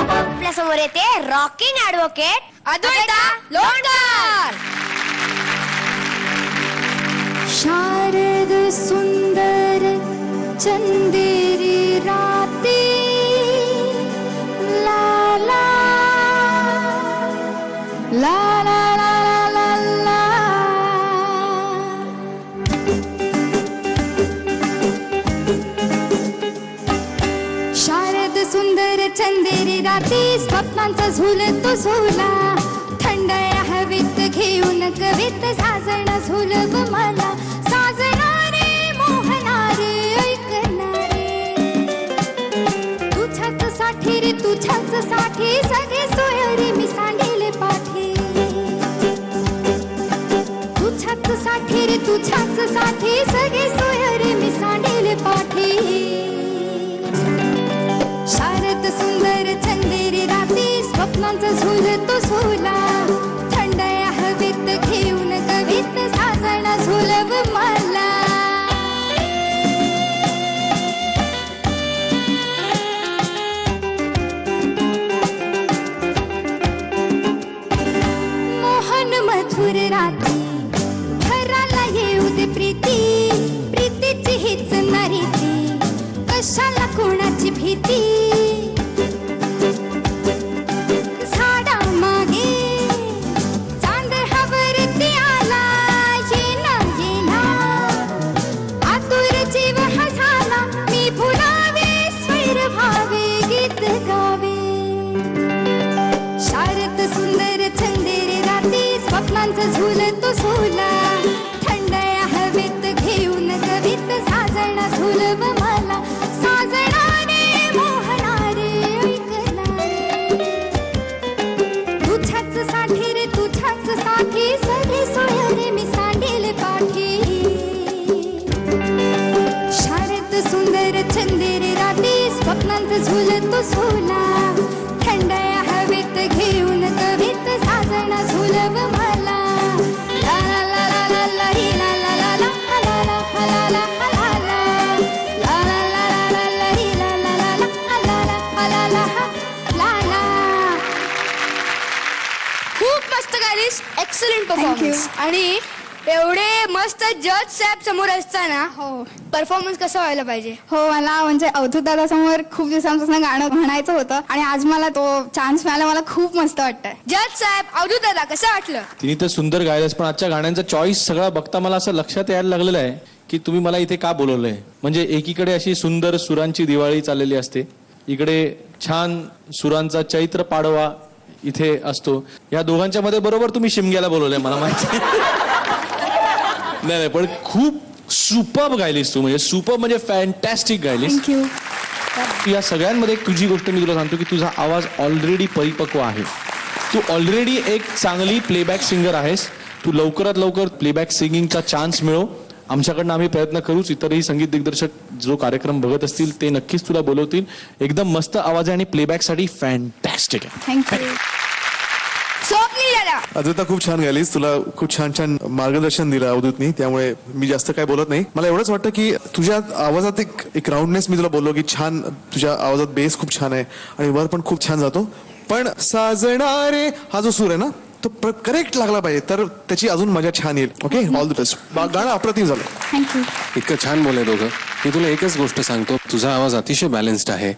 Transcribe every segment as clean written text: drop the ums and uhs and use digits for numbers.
आपल्या समोर येते रॉकिंग ऍडव्होकेट अद्वैता लोणकर. शारद सुंदर चंदेरी राती ला ला ला ला ला ला ला. शारद सुंदर चंदेरी राती स्वप्नांचा झुलतो झुला. थंडया हवेत घेऊन कवित साजण झुलव मला. साजणारे मोहनारे ऐकणारे तुझ्याच साठी रे तुझ्याच साठी सगळे सोयरे मी सांडेले पाठी. तुझ्याच साठी रे तुझ्याच साठी सगळे सोयरे मी सांडेले पाठी. शारद सुंदर चंदेरी राती स्वप्नांचा झुलतो झुला. थंडया हवेत घेऊन कवित साजण झुलव मला. मोहन मधुर राती घराला येऊ दे प्रीती. प्रीतीची हीच नरीती कशाला कोणाची भीती. झाडा मागे चांद हवरती आला. येना येना आतुर जीव हा झाला. मी फुलावे स्वैर भावे गीत गावे. शारद सुंदर चंदेरी राती स्वप्नांचा झुलतो झुला. थंडया हवेत घेऊन कवित साजण झुलव मला. साजणारे मोहनारे ऐकणारे तुझ्याच साठी रे तुझ्याच साठी सगळे सोयरे मी सांडेले पाठी. शारद सुंदर चंदेरी राती स्वप्नांचा झुलतो झुला. थंडया हवेत घेऊन कवित साजण झुलव मला. ला ला ला ला ला ला ही ला ला ला ला ला ला ला ला ला ला. ला ला ला ला ला ला ही ला ला ला ला ला ला ला ला ला. खूप मस्त गालीस. Excellent performance. आणि एवढे मस्त जज साहेब समोर असताना हो परफॉर्मन्स कसा व्हायला पाहिजे. हो मला म्हणजे अवधूत दादा समोर खूप दिवसांपासून गाणं म्हणायचं होतं आणि आज मला तो चान्स मिळाला. मला खूप मस्त वाटतंय. जज साहेब अवधूत दादा कसं वाटलं. तिने तर सुंदर गायलंच, पण आजच्या गाण्यांचा चॉईस सगळा बघता मला असं लक्षात यायला लागलेलं आहे की तुम्ही मला इथे का बोलवलंय. म्हणजे एकीकडे अशी सुंदर सुरांची दिवाळी चाललेली असते, इकडे छान सुरांचा चैत्र पाडवा इथे असतो. या दोघांच्या मध्ये बरोबर तुम्ही शिमग्याला बोलवलंय मला माहिती. नाही पण खूप सुपर्ब गायलीस तू. म्हणजे सुपर्ब म्हणजे फॅन्टॅस्टिक गायलीस. थँक्यू. या सगळ्यांमध्ये एक तुझी गोष्ट मी तुला सांगतो की तुझा आवाज ऑलरेडी परिपक्व आहे. तू ऑलरेडी एक चांगली प्लेबॅक सिंगर आहेस. तू लवकरात लवकर प्लेबॅक सिंगिंगचा चान्स मिळव. आमच्याकडनं आम्ही प्रयत्न करूच. इतरही संगीत दिग्दर्शक जो कार्यक्रम बघत असतील ते नक्कीच तुला बोलवतील. एकदम मस्त आवाज आहे आणि प्लेबॅकसाठी फॅन्टॅस्टिक आहे. थँक्यू. स्वप्नी दादा अद्वैता खूप छान गायलीस. तुला खूप छान छान मार्गदर्शन दिलं अवधूतनी, त्यामुळे मी जास्त काय बोलत नाही. मला एवढंच वाटतं की तुझ्या आवाजात एक राऊंडनेस, मी तुला बोललो की छान तुझ्या आवाजात बेस खूप छान आहे आणि वर पण खूप छान जातो. पण साजणारे हा जो सूर आहे ना तो करेक्ट लागला पाहिजे, तर त्याची अजून मजा छान येईल. Okay, all the best. गाणं अप्रतिम झालं. थँक्यू. इतकं छान बोलले दोघं. मी तुला एकच गोष्ट सांगतो, तुझा आवाज अतिशय बॅलन्स्ड आहे.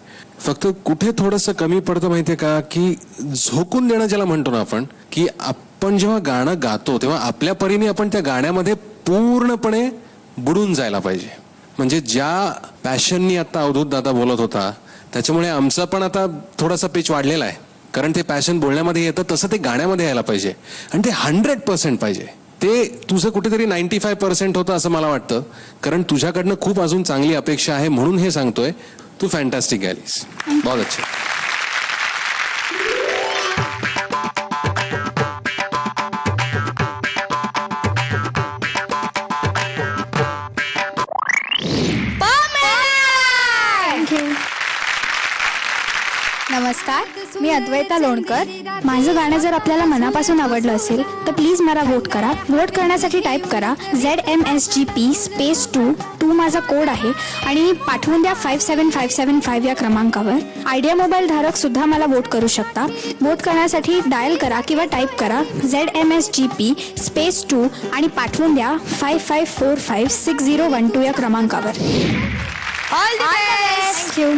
फक्त कुठे थोडंसं कमी पडतं माहितीये का, की झोकून देणं ज्याला म्हणतो ना आपण, की आपण जेव्हा गाणं गातो तेव्हा आपल्या परीने आपण त्या गाण्यामध्ये पूर्णपणे बुडून जायला पाहिजे. म्हणजे ज्या पॅशननी आता अवधूत दादा बोलत होता त्याच्यामुळे आमचं पण आता थोडासा पिच वाढलेला आहे. कारण ते पॅशन बोलण्यामध्ये येतं तसं ते गाण्यामध्ये यायला पाहिजे आणि ते 100% पाहिजे. ते तुझं कुठेतरी 95% होतं असं मला वाटतं. कारण तुझ्याकडनं खूप अजून चांगली अपेक्षा आहे म्हणून हे सांगतोय. तू फॅन्टॅस्टिक गायलीस. बहुत अच्छा. नमस्कार, मी अद्वैता लोणकर. माझं गाणं जर आपल्याला मनापासून आवडलं असेल तर प्लीज मला वोट करा. वोट करण्यासाठी टाईप करा ZMSGP2 माझा कोड आहे आणि पाठवून द्या 57575 या क्रमांकावर. आयडिया मोबाईल धारक सुद्धा मला वोट करू शकता. वोट करण्यासाठी डायल करा किंवा टाईप करा ZMSGP2 आणि पाठवून द्या 55456012 या क्रमांकावर. All the best. थँक्यू.